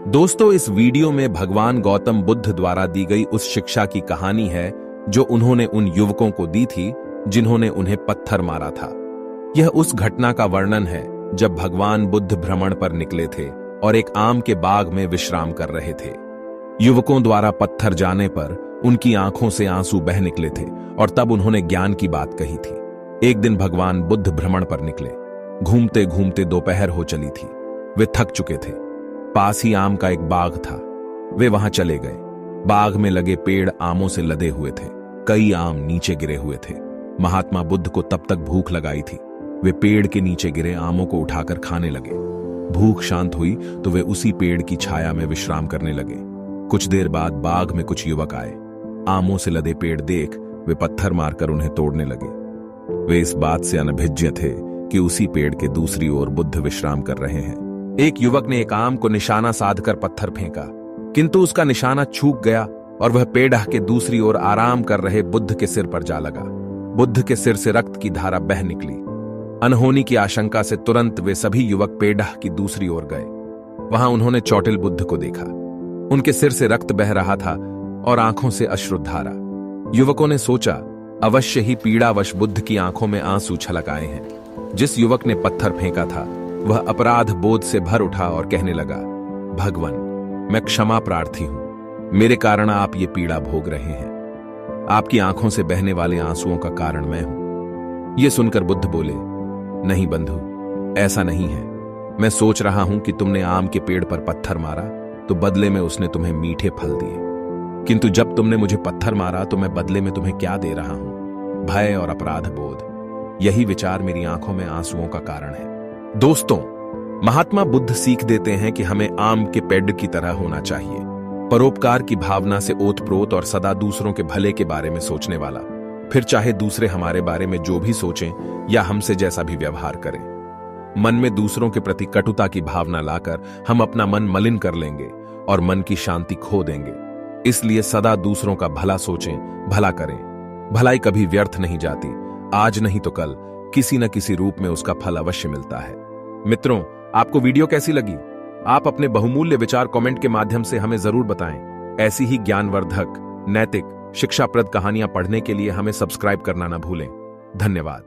दोस्तों, इस वीडियो में भगवान गौतम बुद्ध द्वारा दी गई उस शिक्षा की कहानी है जो उन्होंने उन युवकों को दी थी जिन्होंने उन्हें पत्थर मारा था। यह उस घटना का वर्णन है जब भगवान बुद्ध भ्रमण पर निकले थे और एक आम के बाग में विश्राम कर रहे थे। युवकों द्वारा पत्थर जाने पर उनकी आंखों से आंसू बह निकले थे और तब उन्होंने ज्ञान की बात कही थी। एक दिन भगवान बुद्ध भ्रमण पर निकले। घूमते घूमते दोपहर हो चली थी। वे थक चुके थे। पास ही आम का एक बाग था। वे वहां चले गए। बाग में लगे पेड़ आमों से लदे हुए थे। कई आम नीचे गिरे हुए थे। महात्मा बुद्ध को तब तक भूख लगाई थी। वे पेड़ के नीचे गिरे आमों को उठाकर खाने लगे। भूख शांत हुई तो वे उसी पेड़ की छाया में विश्राम करने लगे। कुछ देर बाद बाग में कुछ युवक आए। आमों से लदे पेड़ देख वे पत्थर मारकर उन्हें तोड़ने लगे। वे इस बात से अनभिज्ञ थे कि उसी पेड़ के दूसरी ओर बुद्ध विश्राम कर रहे हैं। एक युवक ने एक आम को निशाना साधकर पत्थर फेंका, किंतु उसका निशाना चूक गया और वह पेड़ के दूसरी ओर आराम कर रहे बुद्ध के सिर पर जा लगा। बुद्ध के सिर से रक्त की धारा बह निकली। अनहोनी की आशंका से तुरंत वे सभी युवक पेड़ की दूसरी ओर गए। वहां उन्होंने चौटिल बुद्ध को देखा। उनके सिर से रक्त बह रहा था और आंखों से अश्रुधारा। युवकों ने सोचा, अवश्य ही पीड़ावश बुद्ध की आंखों में आंसू छलक आए हैं। जिस युवक ने पत्थर फेंका था वह अपराध बोध से भर उठा और कहने लगा, भगवान, मैं क्षमा प्रार्थी हूं। मेरे कारण आप ये पीड़ा भोग रहे हैं। आपकी आंखों से बहने वाले आंसुओं का कारण मैं हूं। ये सुनकर बुद्ध बोले, नहीं बंधु, ऐसा नहीं है। मैं सोच रहा हूं कि तुमने आम के पेड़ पर पत्थर मारा तो बदले में उसने तुम्हें मीठे फल दिए, किंतु जब तुमने मुझे पत्थर मारा तो मैं बदले में तुम्हें क्या दे रहा हूं? भय और अपराध बोध। यही विचार मेरी आंखों में आंसुओं का कारण है। दोस्तों, महात्मा बुद्ध सीख देते हैं कि हमें आम के पेड़ की तरह होना चाहिए, परोपकार की भावना से ओतप्रोत और सदा दूसरों के भले के बारे में सोचने वाला। फिर चाहे दूसरे हमारे बारे में जो भी सोचें या हमसे जैसा भी व्यवहार करें। मन में दूसरों के प्रति कटुता की भावना लाकर हम अपना मन मलिन कर लेंगे और मन की शांति खो देंगे। इसलिए सदा दूसरों का भला सोचें, भला करें। भलाई कभी व्यर्थ नहीं जाती। आज नहीं तो कल किसी न किसी रूप में उसका फल अवश्य मिलता है। मित्रों, आपको वीडियो कैसी लगी? आप अपने बहुमूल्य विचार कमेंट के माध्यम से हमें जरूर बताएं। ऐसी ही ज्ञानवर्धक, नैतिक, शिक्षाप्रद कहानियां पढ़ने के लिए हमें सब्सक्राइब करना न भूलें। धन्यवाद।